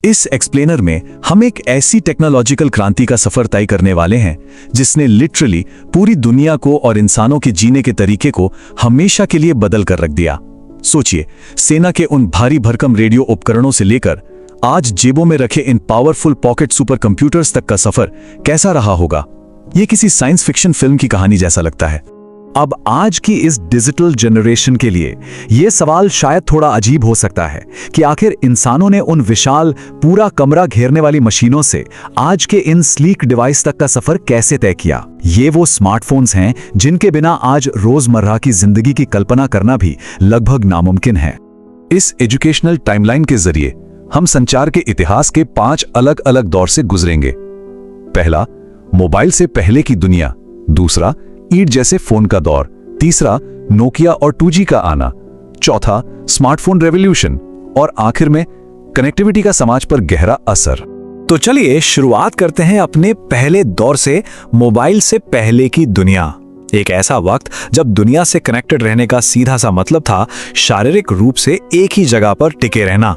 इस एक्सप्लेनर में हम एक ऐसी टेक्नोलॉजिकल क्रांति का सफर तय करने वाले हैं जिसने लिटरली पूरी दुनिया को और इंसानों के जीने के तरीके को हमेशा के लिए बदल कर रख दिया। सोचिए, सेना के उन भारी भरकम रेडियो उपकरणों से लेकर आज जेबों में रखे इन पावरफुल पॉकेट सुपर कंप्यूटर्स तक का सफर कैसा रहा होगा। यह किसी साइंस फिक्शन फिल्म की कहानी जैसा लगता है। अब आज की इस डिजिटल जनरेशन के लिए यह सवाल शायद थोड़ा अजीब हो सकता है कि आखिर इंसानों ने उन विशाल पूरा कमरा घेरने वाली मशीनों से आज के इन स्लीक डिवाइस तक का सफर कैसे तय किया। ये वो स्मार्टफोन्स हैं जिनके बिना आज रोजमर्रा की जिंदगी की कल्पना करना भी लगभग नामुमकिन है। इस एजुकेशनल टाइमलाइन के जरिए हम संचार के इतिहास के 5 अलग अलग दौर से गुजरेंगे। पहला, मोबाइल से पहले की दुनिया। दूसरा, ईंट जैसे फोन का दौर। तीसरा, नोकिया और 2G का आना। चौथा, स्मार्टफोन रेवोल्यूशन। और आखिर में कनेक्टिविटी का समाज पर गहरा असर। तो चलिए शुरुआत करते हैं अपने पहले दौर से, मोबाइल से पहले की दुनिया। एक ऐसा वक्त जब दुनिया से कनेक्टेड रहने का सीधा सा मतलब था शारीरिक रूप से एक ही जगह पर टिके रहना।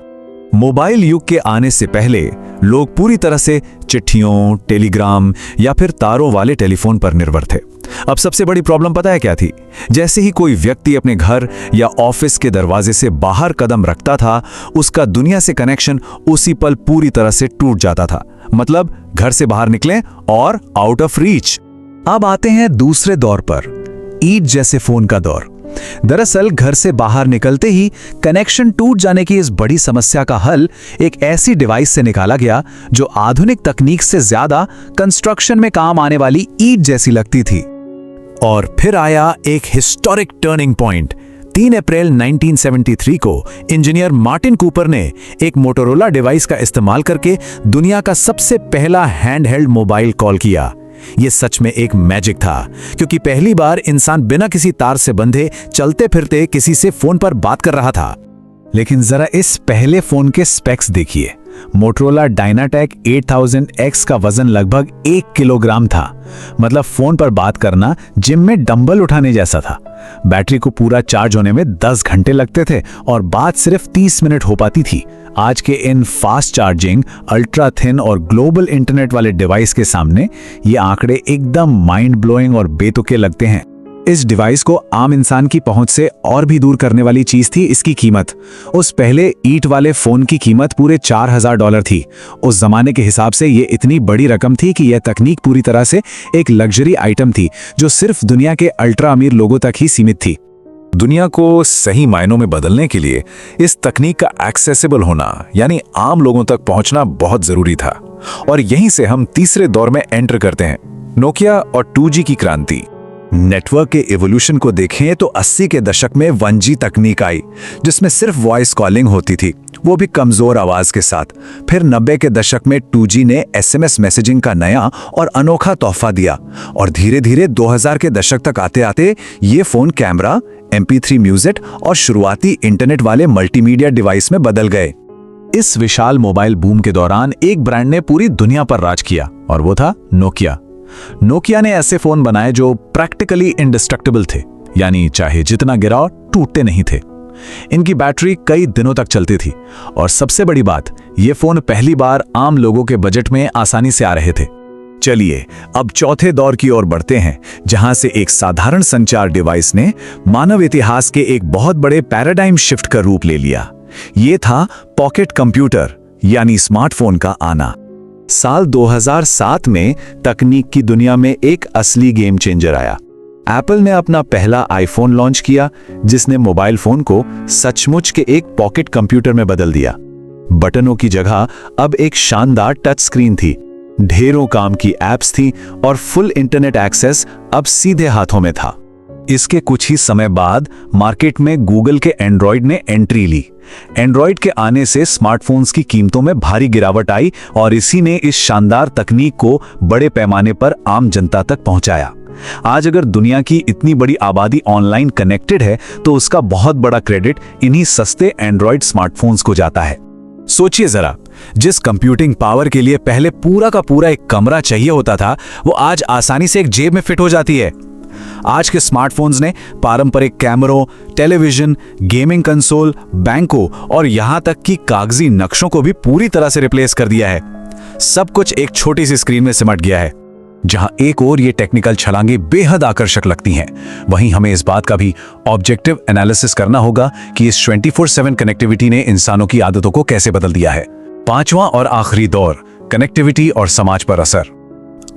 मोबाइल युग के आने से पहले लोग पूरी तरह से चिट्ठियों, टेलीग्राम या फिर तारों वाले टेलीफोन पर निर्भर थे। अब सबसे बड़ी प्रॉब्लम पता है क्या थी? जैसे ही कोई व्यक्ति अपने घर या ऑफिस के दरवाजे से बाहर कदम रखता था, उसका दुनिया से कनेक्शन उसी पल पूरी तरह से टूट जाता था। मतलब घर से बाहर निकलें और आउट ऑफ रीच। अब आते हैं दूसरे दौर पर, ईंट जैसे फोन का दौर। दरअसल घर से बाहर निकलते ही कनेक्शन टूट जाने की इस बड़ी समस्या का हल एक ऐसी डिवाइस से निकाला गया जो आधुनिक तकनीक से ज्यादा कंस्ट्रक्शन में काम आने वाली ईंट जैसी लगती थी। और फिर आया एक हिस्टोरिक टर्निंग पॉइंट। 3 अप्रैल 1973 को इंजीनियर मार्टिन कूपर ने एक मोटोरोला डिवाइस का इस्तेमाल करके दुनिया का सबसे पहला हैंडहेल्ड मोबाइल कॉल किया। यह सच में एक मैजिक था, क्योंकि पहली बार इंसान बिना किसी तार से बंधे चलते फिरते किसी से फोन पर बात कर रहा था। लेकिन जरा इस पहले फोन के स्पेक्स देखिए। मोटोरोला डायनाटेक 8000X का वजन लगभग 1 किलोग्राम था। मतलब फोन पर बात करना जिम में डंबल उठाने जैसा था। बैटरी को पूरा चार्ज होने में 10 घंटे लगते थे और बात सिर्फ 30 मिनट हो पाती थी। आज के इन फास्ट चार्जिंग, अल्ट्रा थिन और ग्लोबल इंटरनेट वाले डिवाइस के सामने ये आंकड़े एकदम माइंड ब्लोइंग और बेतुके लगते हैं। इस डिवाइस को आम इंसान की पहुंच से और भी दूर करने वाली चीज थी इसकी कीमत। उस पहले ईंट वाले फोन की कीमत पूरे $4000 थी। उस जमाने के हिसाब से ये इतनी बड़ी रकम थी कि यह तकनीक पूरी तरह से एक लग्जरी आइटम थी जो सिर्फ दुनिया के अल्ट्रा अमीर लोगों तक ही सीमित थी। दुनिया को सही मायनों में बदलने के लिए इस तकनीक का एक्सेसिबल होना, यानी आम लोगों तक पहुंचना बहुत जरूरी था। और यहीं से हम तीसरे दौर में एंटर करते हैं, नोकिया और 2G की क्रांति। नेटवर्क के एवोल्यूशन को देखें तो 80 के दशक में 1G तकनीक आई, जिसमें सिर्फ वॉइस कॉलिंग होती थी, वो भी कमजोर आवाज के साथ। फिर 90 के दशक में 2G ने SMS मैसेजिंग का नया और अनोखा तोहफा दिया। और धीरे धीरे 2000 के दशक तक आते आते ये फोन कैमरा, MP3 म्यूजिक और शुरुआती इंटरनेट वाले मल्टीमीडिया डिवाइस में बदल गए। इस विशाल मोबाइल बूम के दौरान एक ब्रांड ने पूरी दुनिया पर राज किया और वो था नोकिया। नोकिया ने ऐसे फोन बनाए जो प्रैक्टिकली इंडिस्ट्रक्टिबल थे, यानी चाहे जितना गिराओ टूटते नहीं थे। इनकी बैटरी कई दिनों तक चलती थी और सबसे बड़ी बात, ये फोन पहली बार आम लोगों के बजट में आसानी से आ रहे थे। चलिए अब चौथे दौर की ओर बढ़ते हैं, जहां से एक साधारण संचार डिवाइस ने मानव इतिहास के एक बहुत बड़े पैराडाइम शिफ्ट का रूप ले लिया। ये था पॉकेट कंप्यूटर, यानी स्मार्टफोन का आना। साल 2007 में तकनीक की दुनिया में एक असली गेम चेंजर आया। एप्पल ने अपना पहला आईफोन लॉन्च किया, जिसने मोबाइल फोन को सचमुच के एक पॉकेट कंप्यूटर में बदल दिया। बटनों की जगह अब एक शानदार टच स्क्रीन थी, ढेरों काम की एप्स थी और फुल इंटरनेट एक्सेस अब सीधे हाथों में था। इसके कुछ ही समय बाद मार्केट में गूगल के एंड्रॉइड ने एंट्री ली। एंड्रॉइड के आने से स्मार्टफोन्स की कीमतों में भारी गिरावट आई और इसी ने इस शानदार तकनीक को बड़े पैमाने पर आम जनता तक पहुंचाया। आज अगर दुनिया की इतनी बड़ी आबादी ऑनलाइन कनेक्टेड है तो उसका बहुत बड़ा क्रेडिट इन्हीं सस्ते एंड्रॉइड स्मार्टफोन्स को जाता है। सोचिए जरा, जिस कंप्यूटिंग पावर के लिए पहले पूरा का पूरा एक कमरा चाहिए होता था, वो आज आसानी से एक जेब में फिट हो जाती है। आज के स्मार्टफोन्स ने पारंपरिक कैमरों, टेलीविजन, गेमिंग कंसोल, बैंकों और यहां तक कि कागजी नक्शों को भी पूरी तरह से रिप्लेस कर दिया है। सब कुछ एक छोटी सी स्क्रीन में सिमट गया है। जहां एक ओर ये टेक्निकल छलांगे बेहद आकर्षक लगती हैं, वहीं हमें इस बात का भी ऑब्जेक्टिव एनालिसिस करना होगा कि इस 24/7 कनेक्टिविटी ने इंसानों की आदतों को कैसे बदल दिया है। पांचवां और आखिरी दौर, कनेक्टिविटी और समाज पर असर।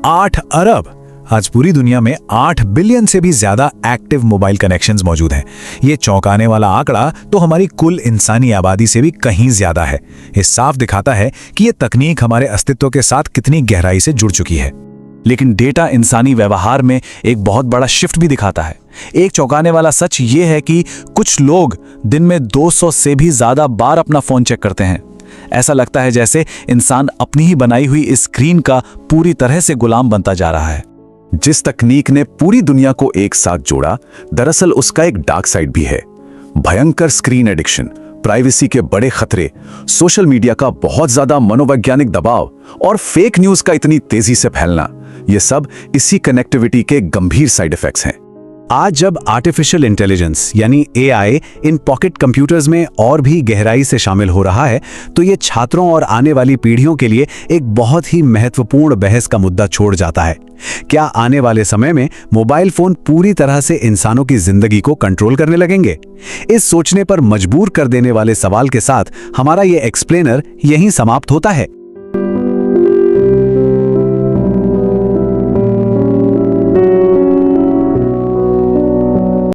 8 अरब, आज पूरी दुनिया में 8 बिलियन से भी ज्यादा एक्टिव मोबाइल कनेक्शंस मौजूद हैं। ये चौंकाने वाला आंकड़ा तो हमारी कुल इंसानी आबादी से भी कहीं ज्यादा है। ये साफ दिखाता है कि ये तकनीक हमारे अस्तित्व के साथ कितनी गहराई से जुड़ चुकी है। लेकिन डेटा इंसानी व्यवहार में एक बहुत बड़ा शिफ्ट भी दिखाता है। एक चौंकाने वाला सच ये है कि कुछ लोग दिन में 200 से भी ज्यादा बार अपना फोन चेक करते हैं। ऐसा लगता है जैसे इंसान अपनी ही बनाई हुई इस स्क्रीन का पूरी तरह से गुलाम बनता जा रहा है। जिस तकनीक ने पूरी दुनिया को एक साथ जोड़ा, दरअसल उसका एक डार्क साइड भी है। भयंकर स्क्रीन एडिक्शन, प्राइवेसी के बड़े खतरे, सोशल मीडिया का बहुत ज्यादा मनोवैज्ञानिक दबाव और फेक न्यूज का इतनी तेजी से फैलना, ये सब इसी कनेक्टिविटी के गंभीर साइड इफेक्ट्स हैं। आज जब आर्टिफिशियल इंटेलिजेंस यानी एआई इन पॉकेट कंप्यूटर्स में और भी गहराई से शामिल हो रहा है, तो ये छात्रों और आने वाली पीढ़ियों के लिए एक बहुत ही महत्वपूर्ण बहस का मुद्दा छोड़ जाता है। क्या आने वाले समय में मोबाइल फोन पूरी तरह से इंसानों की जिंदगी को कंट्रोल करने लगेंगे? इस सोचने पर मजबूर कर देने वाले सवाल के साथ हमारा ये एक्सप्लेनर यहीं समाप्त होता है।